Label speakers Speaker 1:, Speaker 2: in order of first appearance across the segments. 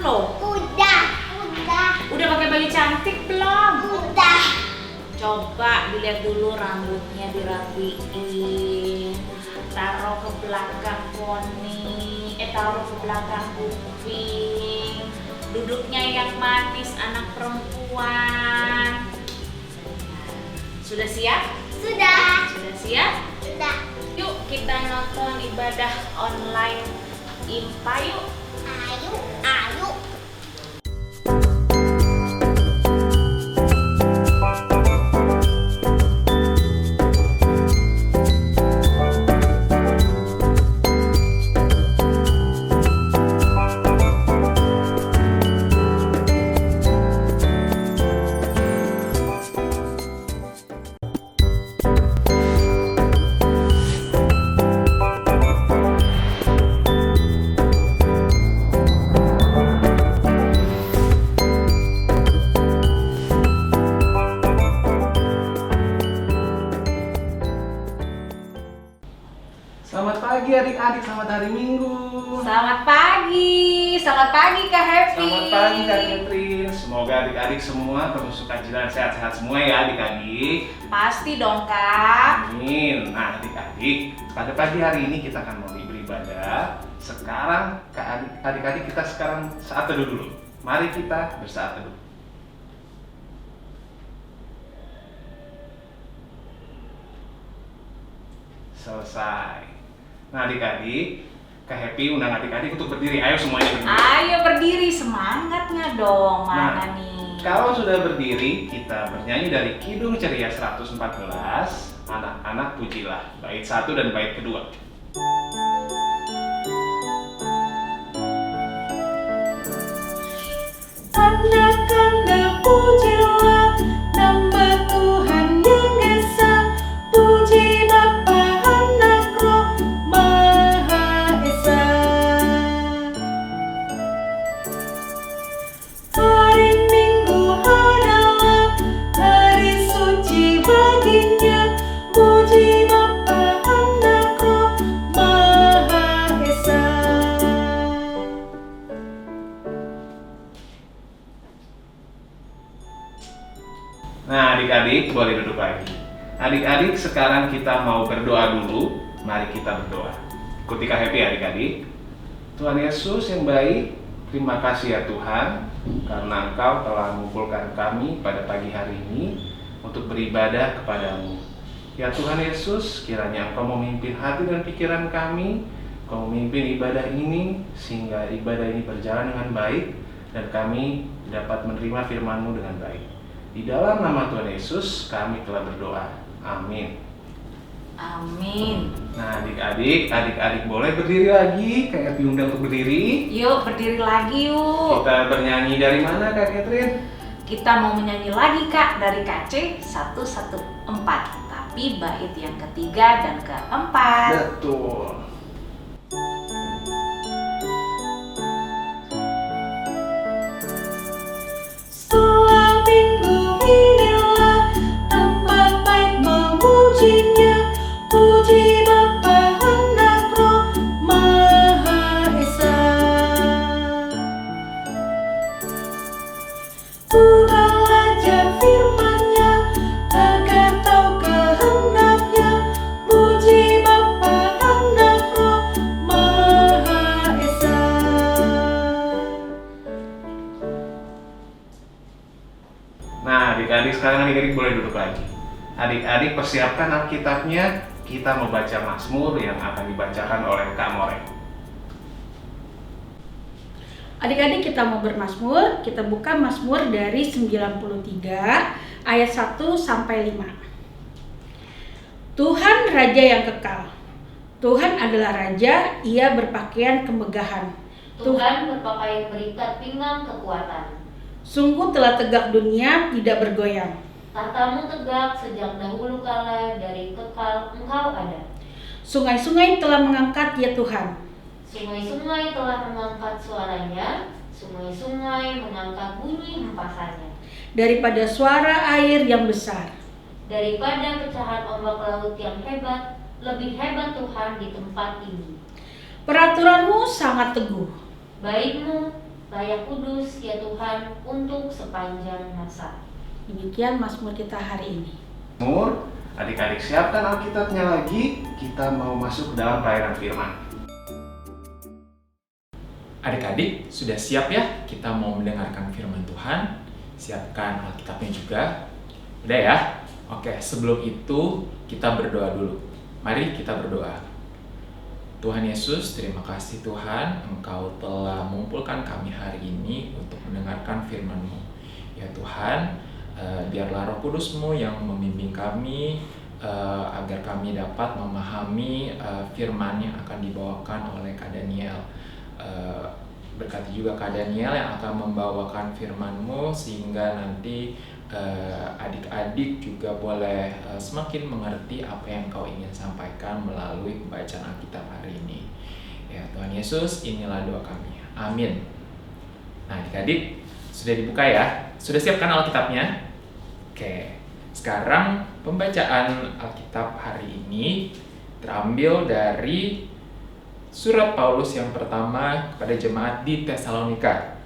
Speaker 1: loh.
Speaker 2: Udah.
Speaker 1: Udah pakai baju cantik belum?
Speaker 2: Udah.
Speaker 1: Coba dilihat dulu rambutnya dirapiin. Taruh ke belakang poni, taruh ke belakang kuping. Duduknya yang manis anak perempuan. Sudah siap?
Speaker 2: Sudah.
Speaker 1: Sudah siap?
Speaker 2: Sudah.
Speaker 1: Yuk kita nonton ibadah online IMPA yuk.
Speaker 2: Ayo.
Speaker 3: Selamat pagi adik-adik, selamat hari Minggu.
Speaker 1: Selamat pagi Kak Happy.
Speaker 3: Selamat pagi Kak Catherine. Semoga adik-adik semua penuh sukacita, sehat-sehat semua ya adik-adik.
Speaker 1: Pasti dong Kak.
Speaker 3: Amin. Nah adik-adik, pada pagi hari ini kita akan mulai beribadah. Sekarang adik-adik kita sekarang saat teduh dulu. Mari kita bersaat teduh. Selesai. Nah adik-adik, Kak Happy undang adik-adik untuk berdiri. Ayo semuanya berdiri.
Speaker 1: Ayo berdiri, semangatnya dong. Mana
Speaker 3: Nah,
Speaker 1: nih?
Speaker 3: Kalau sudah berdiri, kita bernyanyi dari Kidung Ceria 114, Anak-anak Pujilah, bait 1 dan bait kedua.
Speaker 4: Anak-anak pujilah nama Tuhan yang esa, puji Bapa, Anak, Roh Maha Esa. Hari Minggu adalah hari suci baginya, puji Bapa, Anak, Roh Maha Esa.
Speaker 3: Nah adik-adik boleh duduk lagi. Adik-adik sekarang kita mau berdoa dulu. Mari kita berdoa. Ikuti Kak Happy adik-adik. Tuhan Yesus yang baik, terima kasih ya Tuhan karena Engkau telah mengumpulkan kami pada pagi hari ini untuk beribadah kepadamu. Ya Tuhan Yesus, kiranya Engkau memimpin hati dan pikiran kami, Engkau memimpin ibadah ini sehingga ibadah ini berjalan dengan baik dan kami dapat menerima firman-Mu dengan baik. Di dalam nama Tuhan Yesus kami telah berdoa. Amin.
Speaker 1: Amin.
Speaker 3: Nah adik-adik boleh berdiri lagi, kayak diundang untuk berdiri.
Speaker 1: Yuk berdiri lagi yuk.
Speaker 3: Kita bernyanyi dari mana Kak Catherine?
Speaker 1: Kita mau menyanyi lagi Kak dari KC 114, tapi bait yang ketiga dan keempat.
Speaker 3: Betul.
Speaker 4: Setelah minggu inilah tempat baik memujinya, puji Bapa, Anak, Roh Maha Esa. Belajar firman-Nya agar tahu kehendak-Nya, puji Bapa, Anak, Roh Maha Esa.
Speaker 3: Nah adik-adik sekarang adik-adik boleh duduk lagi. Adik-adik persiapkan Alkitabnya. Kita mau baca Mazmur yang akan dibacakan oleh Kak More.
Speaker 5: Adik-adik kita mau bermazmur, kita buka Mazmur dari 93 ayat 1 sampai 5. Tuhan Raja yang kekal. Tuhan adalah Raja, Ia berpakaian kemegahan.
Speaker 6: Tuhan berpakaian berikat pinggang kekuatan.
Speaker 5: Sungguh telah tegak dunia, tidak bergoyang.
Speaker 6: Tahtamu tegak sejak dahulu kala, dari kekal Engkau ada.
Speaker 5: Sungai-sungai telah mengangkat ya Tuhan.
Speaker 6: Sungai-sungai telah mengangkat suaranya, sungai-sungai mengangkat bunyi hempasannya.
Speaker 5: Daripada suara air yang besar.
Speaker 6: Daripada pecahan ombak laut yang hebat, lebih hebat Tuhan di tempat tinggi.
Speaker 5: Peraturanmu sangat teguh.
Speaker 6: Baikmu layak kudus ya Tuhan untuk sepanjang masa.
Speaker 5: Demikian Mazmur kita hari ini.
Speaker 3: Mazmur, adik-adik siapkan Alkitabnya lagi, kita mau masuk dalam pelayanan firman.
Speaker 7: Adik-adik, sudah siap ya? Kita mau mendengarkan firman Tuhan. Siapkan Alkitabnya juga. Udah ya? Oke, sebelum itu kita berdoa dulu. Mari kita berdoa. Tuhan Yesus, terima kasih Tuhan, Engkau telah mengumpulkan kami hari ini untuk mendengarkan firman-Mu. Ya Tuhan, biarlah Roh Kudus-Mu yang membimbing kami, agar kami dapat memahami firman yang akan dibawakan oleh Kak Daniel. Berkati juga Kak Daniel yang akan membawakan firman-Mu, sehingga nanti adik-adik juga boleh semakin mengerti apa yang Kau ingin sampaikan melalui pembacaan Alkitab hari ini. Ya Tuhan Yesus, inilah doa kami. Amin. Nah adik-adik, sudah dibuka ya? Sudah siapkan Alkitabnya? Oke, sekarang pembacaan Alkitab hari ini terambil dari surat Paulus yang pertama kepada jemaat di Tesalonika.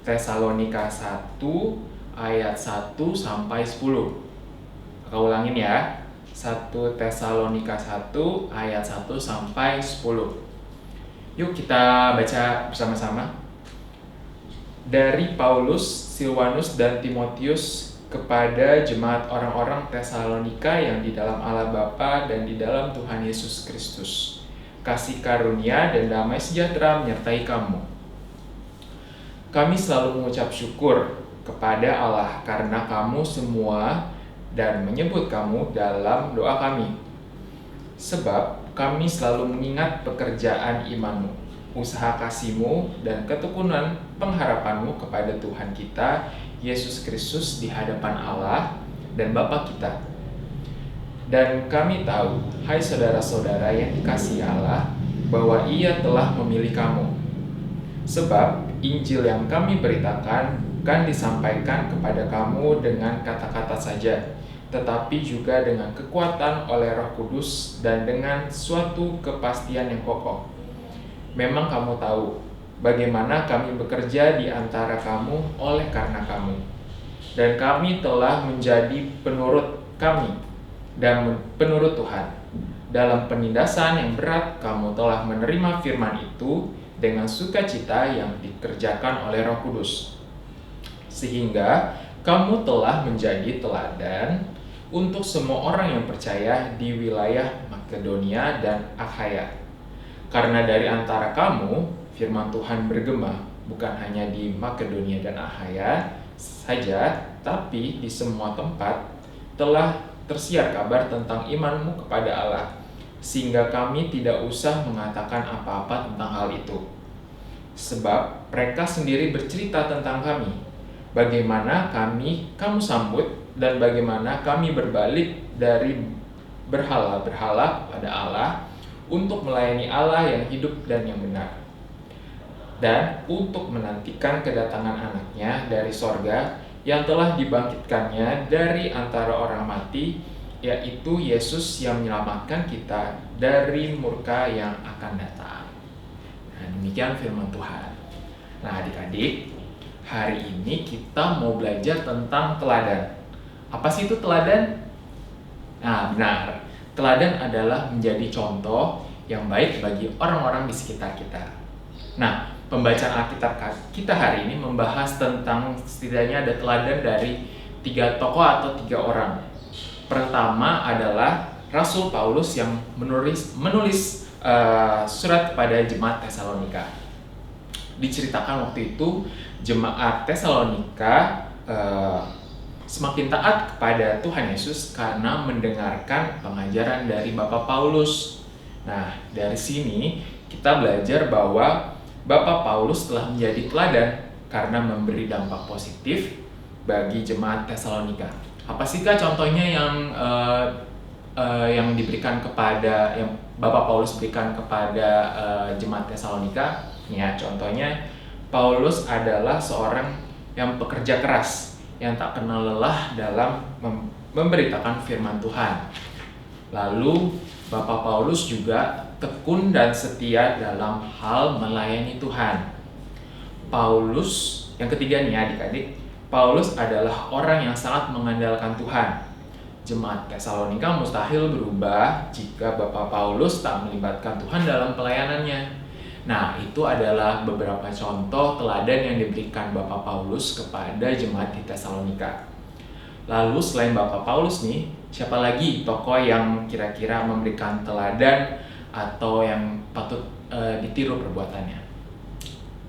Speaker 7: Tesalonika 1 ayat 1 sampai 10. Aku ulangin ya. 1 Tesalonika 1 ayat 1 sampai 10. Yuk kita baca bersama-sama. Dari Paulus, Silwanus dan Timotius kepada jemaat orang-orang Tesalonika yang di dalam Allah Bapa dan di dalam Tuhan Yesus Kristus. Kasih karunia dan damai sejahtera menyertai kamu. Kami selalu mengucap syukur kepada Allah karena kamu semua dan menyebut kamu dalam doa kami. Sebab kami selalu mengingat pekerjaan imanmu, usaha kasihmu, dan ketekunan pengharapanmu kepada Tuhan kita, Yesus Kristus di hadapan Allah dan Bapa kita. Dan kami tahu, hai saudara-saudara yang dikasihi Allah, bahwa Ia telah memilih kamu. Sebab Injil yang kami beritakan bukan disampaikan kepada kamu dengan kata-kata saja, tetapi juga dengan kekuatan oleh Roh Kudus dan dengan suatu kepastian yang kokoh. Memang kamu tahu bagaimana kami bekerja di antara kamu oleh karena kamu. Dan kami telah menjadi penurut kami dan penurut Tuhan. Dalam penindasan yang berat, kamu telah menerima firman itu dengan sukacita yang dikerjakan oleh Roh Kudus. Sehingga kamu telah menjadi teladan untuk semua orang yang percaya di wilayah Makedonia dan Akhaya. Karena dari antara kamu, firman Tuhan bergema bukan hanya di Makedonia dan Akhaya saja, tapi di semua tempat telah tersiar kabar tentang imanmu kepada Allah, sehingga kami tidak usah mengatakan apa-apa tentang hal itu. Sebab mereka sendiri bercerita tentang kami, bagaimana kamu sambut, dan bagaimana kami berbalik dari berhala-berhala pada Allah untuk melayani Allah yang hidup dan yang benar, dan untuk menantikan kedatangan anaknya dari sorga yang telah dibangkitkannya dari antara orang mati, yaitu Yesus yang menyelamatkan kita dari murka yang akan datang. Nah, demikian firman Tuhan. Nah adik-adik, hari ini kita mau belajar tentang teladan. Apa sih itu teladan? Nah, benar. Teladan adalah menjadi contoh yang baik bagi orang-orang di sekitar kita. Nah, pembacaan Alkitab kita hari ini membahas tentang setidaknya ada teladan dari 3 tokoh atau 3 orang. Pertama adalah Rasul Paulus yang menulis surat kepada jemaat Tesalonika. Diceritakan waktu itu jemaat Tesalonika semakin taat kepada Tuhan Yesus karena mendengarkan pengajaran dari Bapak Paulus. Nah, dari sini kita belajar bahwa Bapak Paulus telah menjadi teladan karena memberi dampak positif bagi jemaat Tesalonika. Apa sih Kak contohnya yang diberikan kepada yang Bapak Paulus berikan kepada jemaat Tesalonika? Ya, contohnya Paulus adalah seorang yang pekerja keras, yang tak kenal lelah dalam memberitakan firman Tuhan. Lalu Bapak Paulus juga tekun dan setia dalam hal melayani Tuhan. Paulus, yang ketiga nih adik-adik, Paulus adalah orang yang sangat mengandalkan Tuhan. Jemaat Tesalonika mustahil berubah jika Bapak Paulus tak melibatkan Tuhan dalam pelayanannya. Nah, itu adalah beberapa contoh teladan yang diberikan Bapak Paulus kepada jemaat di Tesalonika. Lalu selain Bapak Paulus nih, siapa lagi tokoh yang kira-kira memberikan teladan atau yang patut ditiru perbuatannya?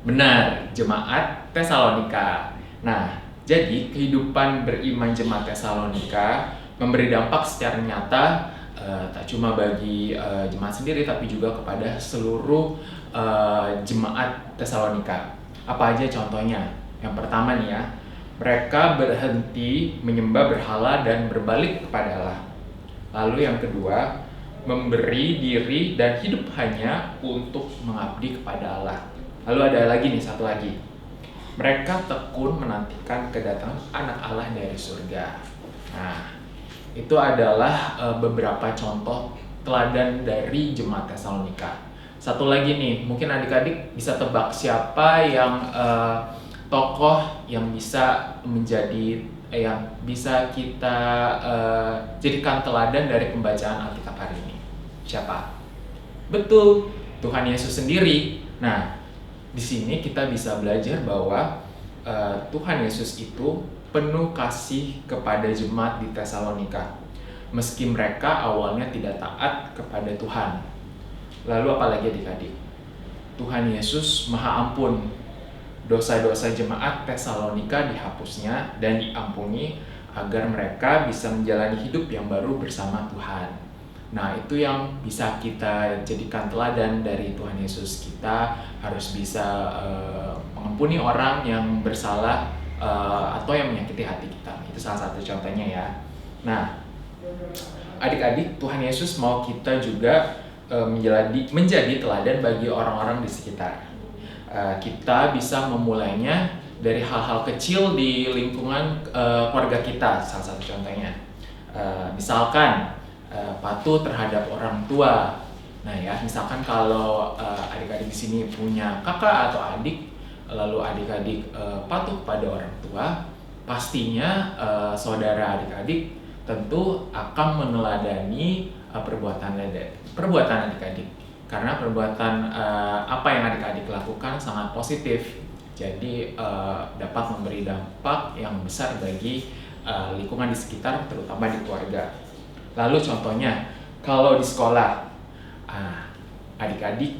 Speaker 7: Benar, jemaat Tesalonika. Nah, jadi kehidupan beriman jemaat Tesalonika memberi dampak secara nyata tak cuma bagi jemaat sendiri tapi juga kepada seluruh jemaat Tesalonika. Apa aja contohnya? Yang pertama nih ya, mereka berhenti menyembah berhala dan berbalik kepada Allah. Lalu yang kedua, memberi diri dan hidup hanya untuk mengabdi kepada Allah. Lalu ada lagi nih, satu lagi. Mereka tekun menantikan kedatangan anak Allah dari surga. Nah, itu adalah beberapa contoh teladan dari jemaat Tesalonika. Satu lagi nih, mungkin adik-adik bisa tebak siapa yang tokoh yang bisa menjadi yang bisa kita jadikan teladan dari pembacaan Alkitab hari ini. Siapa? Betul, Tuhan Yesus sendiri. Nah, di sini kita bisa belajar bahwa Tuhan Yesus itu penuh kasih kepada jemaat di Tesalonika, meski mereka awalnya tidak taat kepada Tuhan. Lalu apalagi adik-adik? Tuhan Yesus Maha Ampun. Dosa-dosa jemaat Tesalonika dihapusnya dan diampuni agar mereka bisa menjalani hidup yang baru bersama Tuhan. Nah, itu yang bisa kita jadikan teladan dari Tuhan Yesus. Kita harus bisa mengampuni orang yang bersalah atau yang menyakiti hati kita. Itu salah satu contohnya ya. Nah, adik-adik, Tuhan Yesus mau kita juga menjadi teladan bagi orang-orang di sekitar. Kita bisa memulainya dari hal-hal kecil di lingkungan keluarga kita. Salah satu contohnya, misalkan patuh terhadap orang tua. Nah ya, misalkan kalau adik-adik di sini punya kakak atau adik, lalu adik-adik patuh pada orang tua, pastinya saudara adik-adik tentu akan meneladani perbuatan adik-adik, karena perbuatan apa yang adik-adik lakukan sangat positif, jadi dapat memberi dampak yang besar bagi lingkungan di sekitar, terutama di keluarga. Lalu contohnya, kalau di sekolah, adik-adik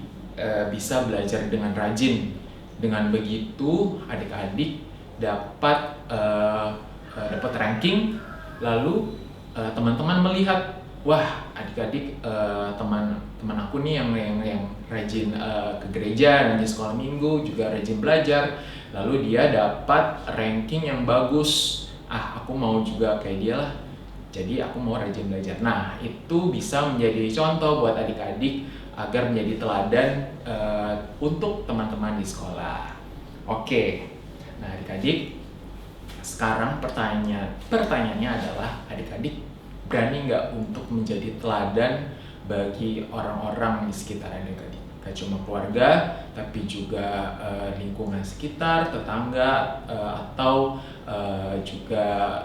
Speaker 7: bisa belajar dengan rajin. Dengan begitu adik-adik dapat ranking, lalu teman-teman melihat, wah adik-adik teman aku nih yang rajin ke gereja, rajin sekolah minggu, juga rajin belajar, lalu dia dapat ranking yang bagus. Aku mau juga kayak dia lah, jadi aku mau rajin belajar. Nah, itu bisa menjadi contoh buat adik-adik agar menjadi teladan untuk teman-teman di sekolah. Oke, nah adik-adik, sekarang pertanyaannya adalah, adik-adik berani nggak untuk menjadi teladan bagi orang-orang di sekitar adik-adik? Gak cuma keluarga, tapi juga lingkungan sekitar, tetangga, atau juga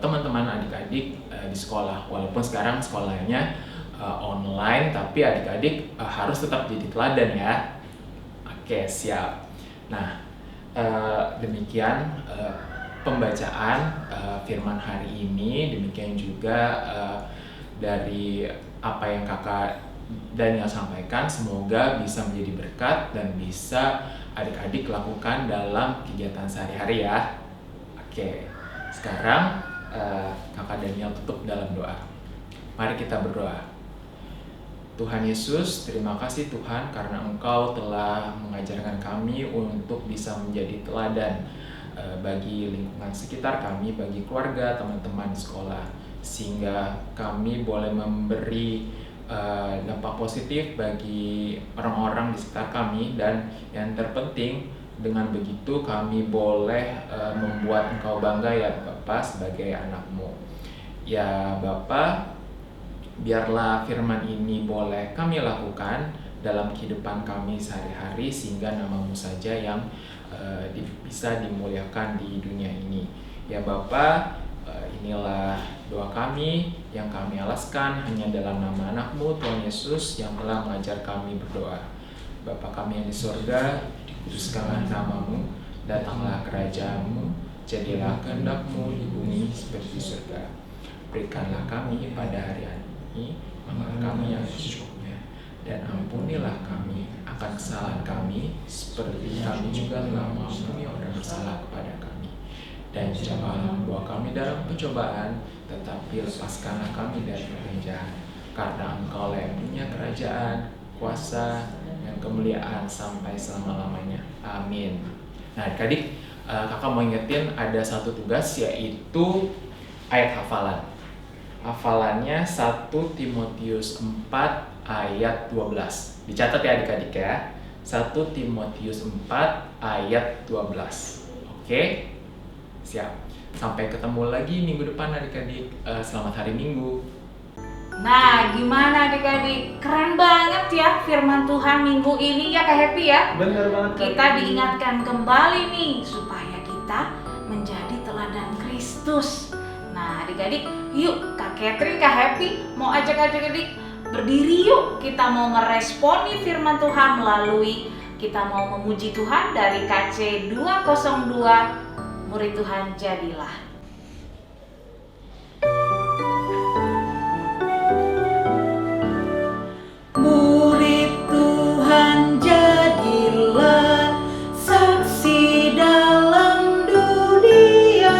Speaker 7: teman-teman adik-adik di sekolah. Walaupun sekarang sekolahnya online, tapi adik-adik harus tetap jadi teladan ya. Oke, siap. Nah, demikian pembacaan firman hari ini. Demikian juga dari apa yang kakak Daniel sampaikan. Semoga bisa menjadi berkat dan bisa adik-adik lakukan dalam kegiatan sehari-hari ya. Oke, sekarang kakak Daniel tutup dalam doa. Mari kita berdoa. Tuhan Yesus, terima kasih Tuhan karena Engkau telah mengajarkan kami untuk bisa menjadi teladan bagi lingkungan sekitar kami, bagi keluarga, teman-teman di sekolah, sehingga kami boleh memberi dampak positif bagi orang-orang di sekitar kami, dan yang terpenting dengan begitu kami boleh membuat Engkau bangga ya Bapa sebagai anak-Mu. Ya Bapa, biarlah firman ini boleh kami lakukan dalam kehidupan kami sehari-hari, sehingga nama-Mu saja yang bisa dimuliakan di dunia ini. Ya Bapa, inilah doa kami yang kami alaskan hanya dalam nama anak-Mu Tuhan Yesus yang telah mengajar kami berdoa. Bapa kami yang di sorga, dikuduskanlah nama-Mu, datanglah kerajaan-Mu, jadilah kehendak-Mu di bumi seperti di surga. Berikanlah kami pada hari ini makanan kami yang secukupnya, dan ampunilah kami akan kesalahan kami, seperti kami juga telah mengampuni orang bersalah kepada kami. Dan janganlah membawa kami dalam pencobaan, tetapi lepaskanlah kami dari yang jahat. Karena Engkau yang punya kerajaan, kuasa, dan kemuliaan sampai selama-lamanya. Amin. Nah adik-adik, kakak mau ingetin ada satu tugas, yaitu ayat hafalan. Hafalannya 1 Timotius 4 ayat 12. Dicatat ya adik-adik ya. 1 Timotius 4 ayat 12. Oke? Siap. Sampai ketemu lagi minggu depan adik-adik. Selamat hari Minggu.
Speaker 1: Nah, gimana adik-adik? Keren banget ya firman Tuhan minggu ini ya Kak Happy ya.
Speaker 3: Bener banget.
Speaker 1: Kita diingatkan kembali nih supaya kita menjadi teladan Kristus. Nah, adik-adik, yuk Kak Catherine, Kak Happy mau ajak adik-adik berdiri yuk. Kita mau meresponi firman Tuhan melalui kita mau memuji Tuhan dari KC 202, Murid Tuhan Jadilah.
Speaker 4: Murid Tuhan jadilah, saksi dalam dunia,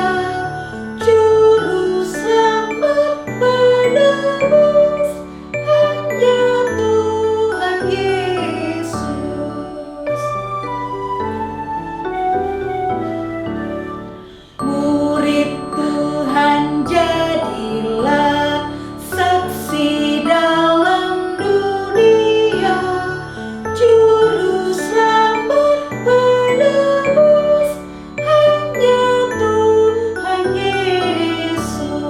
Speaker 4: juru selamat penebus, hanya Tuhan Yesus. Murid Tuhan jadilah, saksi dalam dunia, juru selamat penebus, hanya Tuhan Yesus.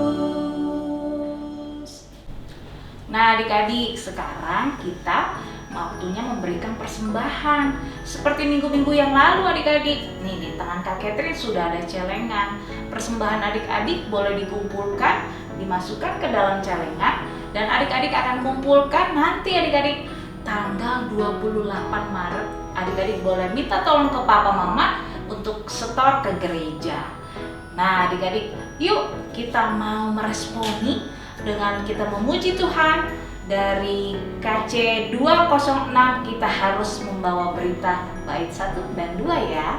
Speaker 1: Nah adik-adik, sekarang kita waktunya memberikan persembahan. Seperti minggu-minggu yang lalu adik-adik, nih di tangan Kak Catherine sudah ada celengan. Persembahan adik-adik boleh dikumpulkan, dimasukkan ke dalam celengan, dan adik-adik akan kumpulkan nanti adik-adik tanggal 28 Maret. Adik-adik boleh minta tolong ke papa mama untuk setor ke gereja. Nah adik-adik, yuk kita mau meresponi dengan kita memuji Tuhan. Dari KC 206 kita harus membawa berita bait 1 dan 2 ya.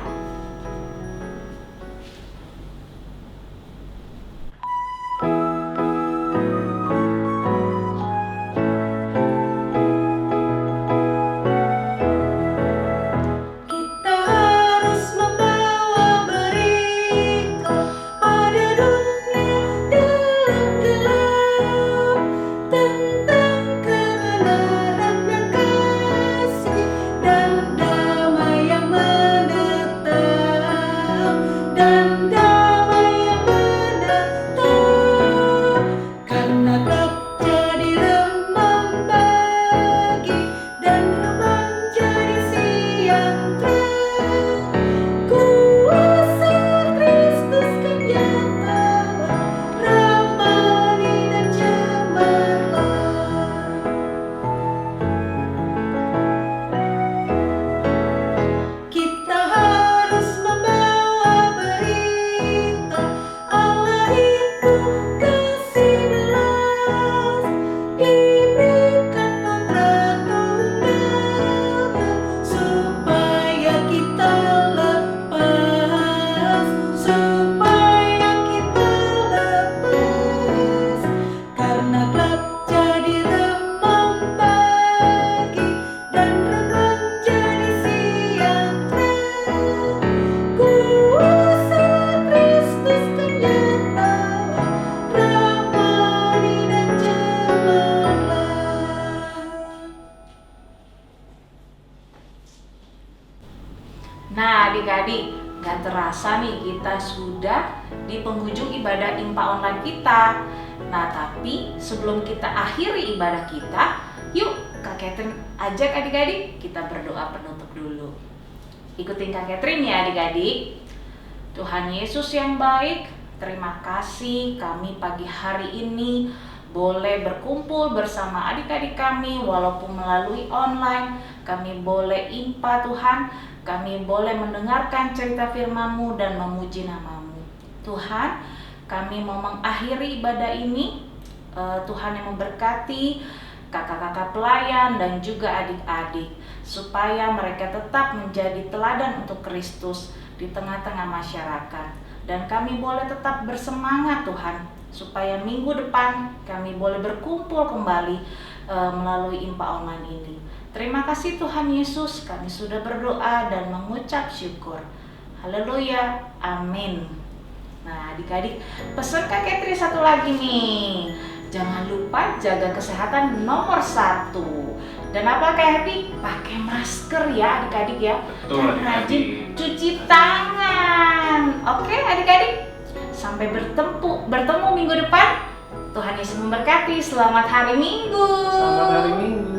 Speaker 4: Kita harus membawa berita pada dunia dalam gelap, tentang kebenaran dan kasih dan damai yang menetap, dan damai yang menetap. Karena gelap jadi remang pagi, dan remang jadi siang terang. Kuasa Kristus kan nyata, ramai dan cemerlang. Kita harus membawa berita Allah itu kasih belas, diberikan putra tunggal supaya kita lepas, supaya kita lepas. Karena gelap jadi remang pagi, dan remang jadi siang terang. Kuasa Kristus kan nyata, ramai dan cemerlang.
Speaker 1: Nah adik-adik, gak terasa nih kita sudah di penghujung ibadah IMPA online kita. Nah tapi sebelum kita akhiri ibadah kita, yuk Kak Catherine ajak adik-adik kita berdoa penutup dulu. Ikutin Kak Catherine ya adik-adik. Tuhan Yesus yang baik, terima kasih kami pagi hari ini boleh berkumpul bersama adik-adik kami walaupun melalui online. Kami boleh impa Tuhan, kami boleh mendengarkan cerita firman-Mu dan memuji nama-Mu. Tuhan, kami mau mengakhiri ibadah ini. Tuhan yang memberkati kakak-kakak pelayan dan juga adik-adik, supaya mereka tetap menjadi teladan untuk Kristus di tengah-tengah masyarakat. Dan kami boleh tetap bersemangat Tuhan, supaya minggu depan kami boleh berkumpul kembali melalui impa online ini. Terima kasih Tuhan Yesus, kami sudah berdoa dan mengucap syukur. Haleluya, amin. Nah adik-adik, pesan Kak Catherine satu lagi nih. Jangan lupa jaga kesehatan nomor 1. Dan apa Kak Happy? Pakai masker ya adik-adik ya.
Speaker 3: Betul,
Speaker 1: Dan
Speaker 3: adik-adik.
Speaker 1: rajin cuci tangan. Oke adik-adik. Sampai bertemu minggu depan. Tuhan Yesus memberkati. Selamat hari Minggu.
Speaker 3: Selamat hari Minggu.